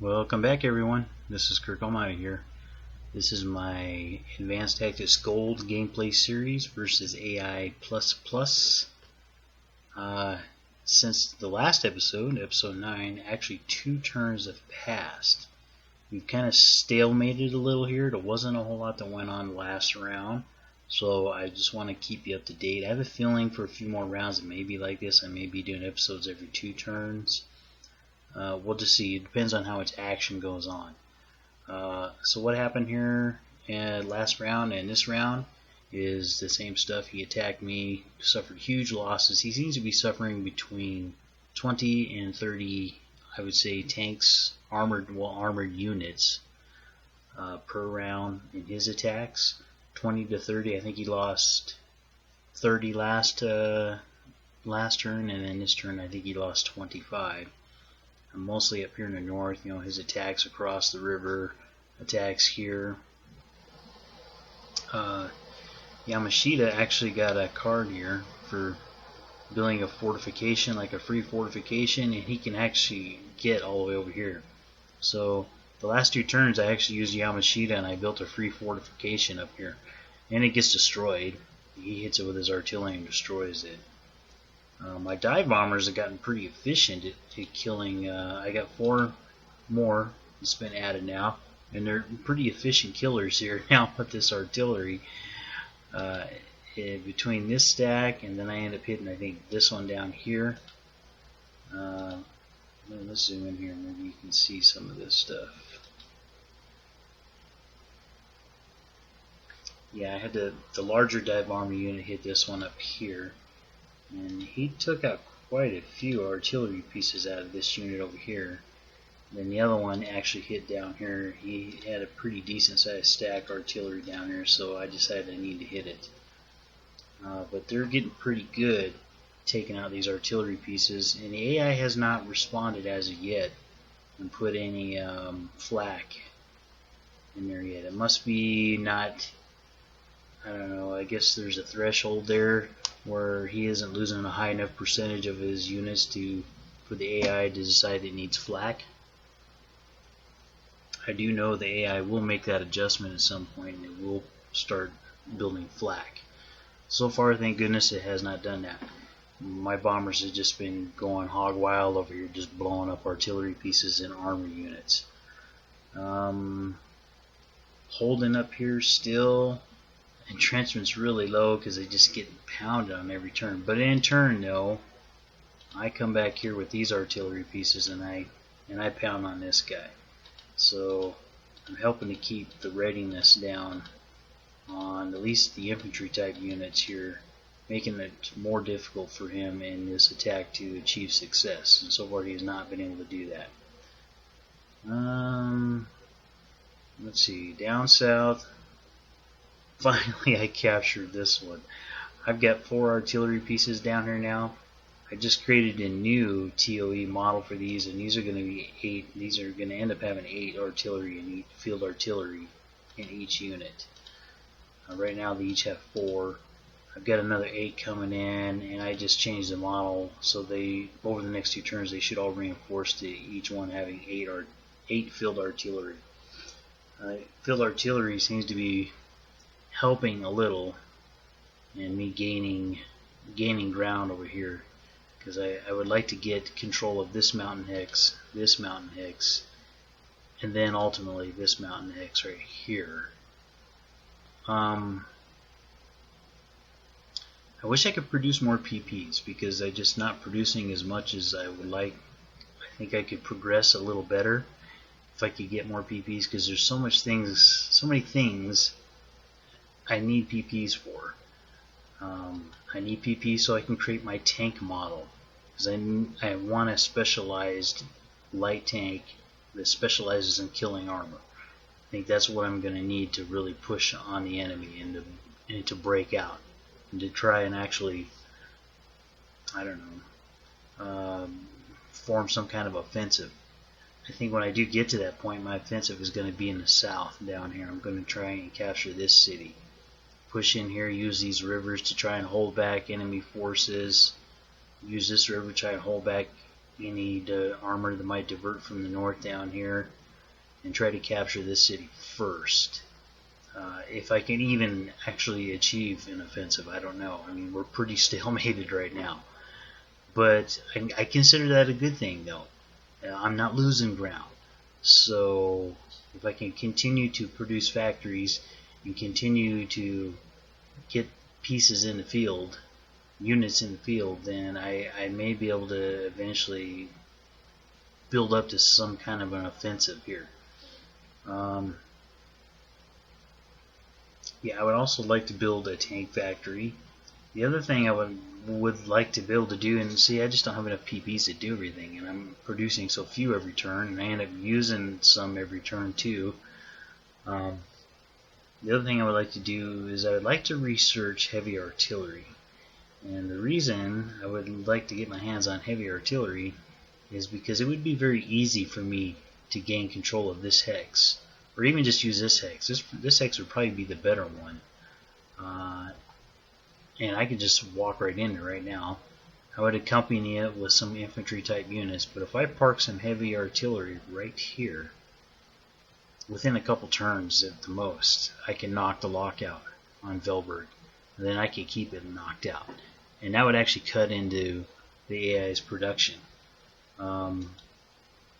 Welcome back, everyone. This is Kirk here. This is my Advanced Tactics Gold gameplay series versus AI++. Since the last episode, episode 9, actually 2 turns have passed. We've kind of stalemated a little here. There wasn't a whole lot that went on last round, so I just want to keep you up to date. I have a feeling for a few more rounds it may be like this. I may be doing episodes every 2 turns. We'll just see. It depends on how much action goes on. So what happened here last round and this round is the same stuff. He attacked me, suffered huge losses. He seems to be suffering between 20 and 30, I would say, tanks, armored units per round in his attacks. 20 to 30. I think he lost 30 last turn, and then this turn I think he lost 25. Mostly up here in the north, his attacks across the river, attacks here. Yamashita actually got a card here for building a fortification, like a free fortification, and he can actually get all the way over here. So the last 2 turns I actually used Yamashita and I built a free fortification up here. And it gets destroyed. He hits it with his artillery and destroys it. My dive bombers have gotten pretty efficient at killing. I got 4 more that's been added now, and they're pretty efficient killers here now with this artillery. Between this stack and then I end up hitting, I think, this one down here. Let's zoom in here, maybe you can see some of this stuff. Yeah, I had the larger dive bomber unit hit this one up here. And he took out quite a few artillery pieces out of this unit over here. Then the other one actually hit down here. He had a pretty decent sized stack artillery down here, so I decided I need to hit it. But they're getting pretty good taking out these artillery pieces, and the AI has not responded as of yet and put any flak in there yet. It must be not, I don't know, I guess there's a threshold there where he isn't losing a high enough percentage of his units for the AI to decide it needs flak. I do know the AI will make that adjustment at some point and it will start building flak. So far, thank goodness it has not done that. My bombers have just been going hog wild over here, just blowing up artillery pieces and armor units. Holding up here still. Entrenchment's really low because they just get pounded on every turn. But in turn, though, I come back here with these artillery pieces and I pound on this guy. So I'm helping to keep the readiness down on at least the infantry type units here, making it more difficult for him in this attack to achieve success. And so far, he has not been able to do that. Let's see, down south. Finally, I captured this one. I've got 4 artillery pieces down here now. I just created a new TOE model for these, and these are going to be 8. These are going to end up having 8 artillery and field artillery in each unit. Right now, they each have 4. I've got another 8 coming in, and I just changed the model so over the next 2 turns, they should all reinforce to each one having 8 field artillery. Field artillery seems to be helping a little and me gaining ground over here, because I would like to get control of this mountain hex, and then ultimately this mountain hex right here. I wish I could produce more PPs because I'm just not producing as much as I would like. I think I could progress a little better if I could get more PPs, because there's so many things I need PPs for. I need PPs so I can create my tank model, because I want a specialized light tank that specializes in killing armor. I think that's what I'm going to need to really push on the enemy and to break out and to try and actually, I don't know, form some kind of offensive. I think when I do get to that point, my offensive is going to be in the south down here. I'm going to try and capture this city. Push in here, use these rivers to try and hold back enemy forces. Use this river to try and hold back any armor that might divert from the north down here and try to capture this city first. If I can even actually achieve an offensive, I don't know. I mean, we're pretty stalemated right now. But I consider that a good thing, though. I'm not losing ground. So if I can continue to produce factories and continue to get pieces in the field, units in the field, then I may be able to eventually build up to some kind of an offensive here. Yeah, I would also like to build a tank factory. The other thing I would like to be able to do, and see, I just don't have enough PPs to do everything, and I'm producing so few every turn, and I end up using some every turn too. The other thing I would like to do is I would like to research heavy artillery. And the reason I would like to get my hands on heavy artillery is because it would be very easy for me to gain control of this hex. Or even just use this hex. This hex would probably be the better one. And I could just walk right in it right now. I would accompany it with some infantry type units, but if I park some heavy artillery right here, within a couple turns at the most, I can knock the lockout on Velberg. And then I can keep it knocked out. And that would actually cut into the AI's production. The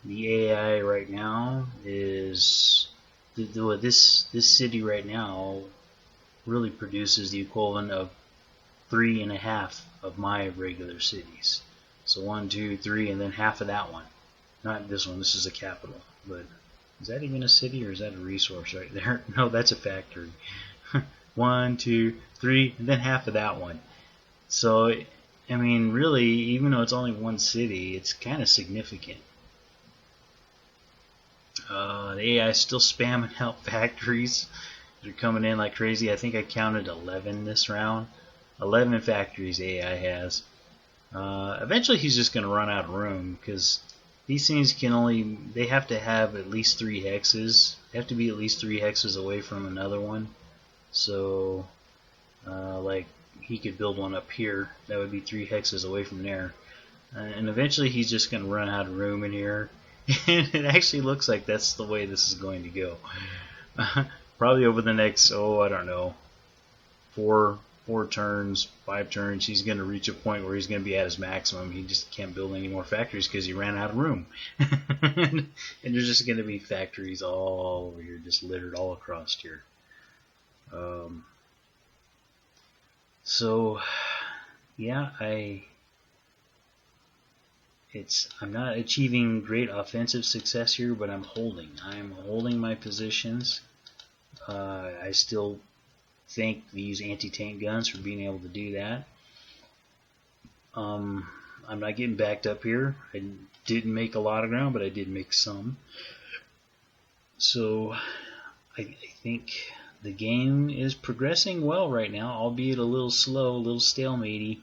AI right now is this city right now really produces the equivalent of 3.5 of my regular cities. So 1, 2, 3, and then half of that one. Not this one. This is a capital. But is that even a city or is that a resource right there? No, that's a factory. 1, 2, 3, and then half of that one. So, I mean, really, even though it's only one city, it's kind of significant. The AI is still spamming out factories. They're coming in like crazy. I think I counted 11 this round. 11 factories AI has. Eventually he's just going to run out of room because these things they have to have at least 3 hexes. They have to be at least 3 hexes away from another one. So, like, he could build one up here. That would be 3 hexes away from there. And eventually he's just going to run out of room in here. And it actually looks like that's the way this is going to go. Probably over the next, I don't know, 4 turns, 5 turns, he's going to reach a point where he's going to be at his maximum. He just can't build any more factories because he ran out of room. And there's just going to be factories all over here, just littered all across here. So, yeah, I'm not achieving great offensive success here, but I'm holding my positions. I still think we use anti-tank guns for being able to do that. I'm not getting backed up here. I didn't make a lot of ground, but I did make some. So I think the game is progressing well right now, albeit a little slow, a little stalematey.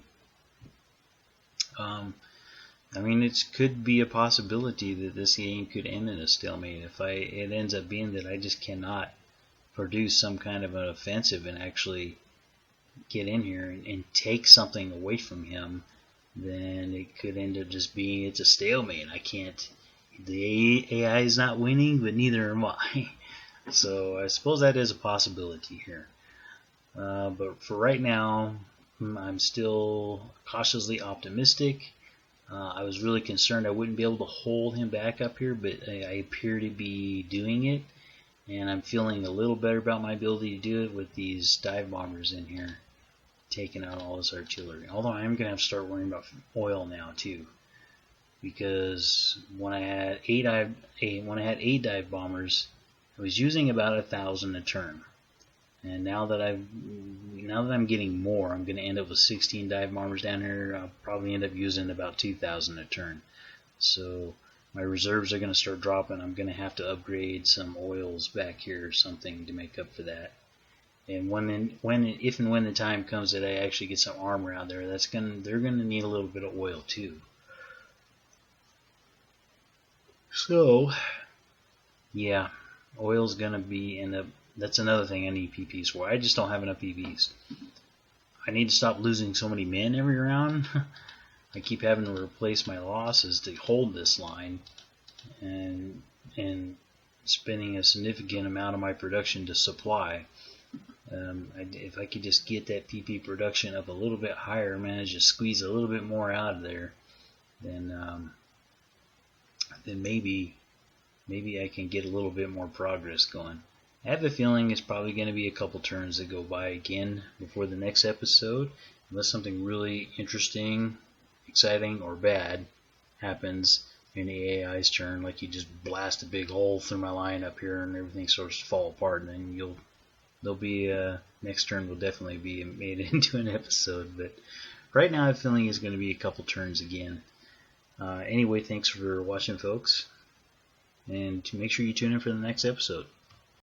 I mean, it could be a possibility that this game could end in a stalemate if it ends up being that I just cannot produce some kind of an offensive and actually get in here and take something away from him. Then it could end up just being it's a stalemate. I can't. The AI is not winning, but neither am I. So I suppose that is a possibility here. But for right now, I'm still cautiously optimistic. I was really concerned I wouldn't be able to hold him back up here, but I appear to be doing it. And I'm feeling a little better about my ability to do it with these dive bombers in here, taking out all this artillery. Although I am going to have to start worrying about oil now too, because when I had eight dive bombers, I was using about 1,000 a turn. And now that I'm getting more, I'm going to end up with 16 dive bombers down here. I'll probably end up using about 2,000 a turn. So my reserves are going to start dropping. I'm going to have to upgrade some oils back here or something to make up for that. And if and when the time comes that I actually get some armor out there, they're going to need a little bit of oil too. So, yeah, oil's going to be that's another thing I need PPs for. I just don't have enough PPs. I need to stop losing so many men every round. I keep having to replace my losses to hold this line, and spending a significant amount of my production to supply. If I could just get that PP production up a little bit higher, manage to squeeze a little bit more out of there, then maybe I can get a little bit more progress going. I have a feeling it's probably going to be a couple turns that go by again before the next episode, unless something really interesting, exciting, or bad happens in the AI's turn, like you just blast a big hole through my line up here and everything starts to fall apart, and then there'll be next turn will definitely be made into an episode. But right now, I have a feeling it's going to be a couple turns again. Anyway, thanks for watching, folks, and make sure you tune in for the next episode.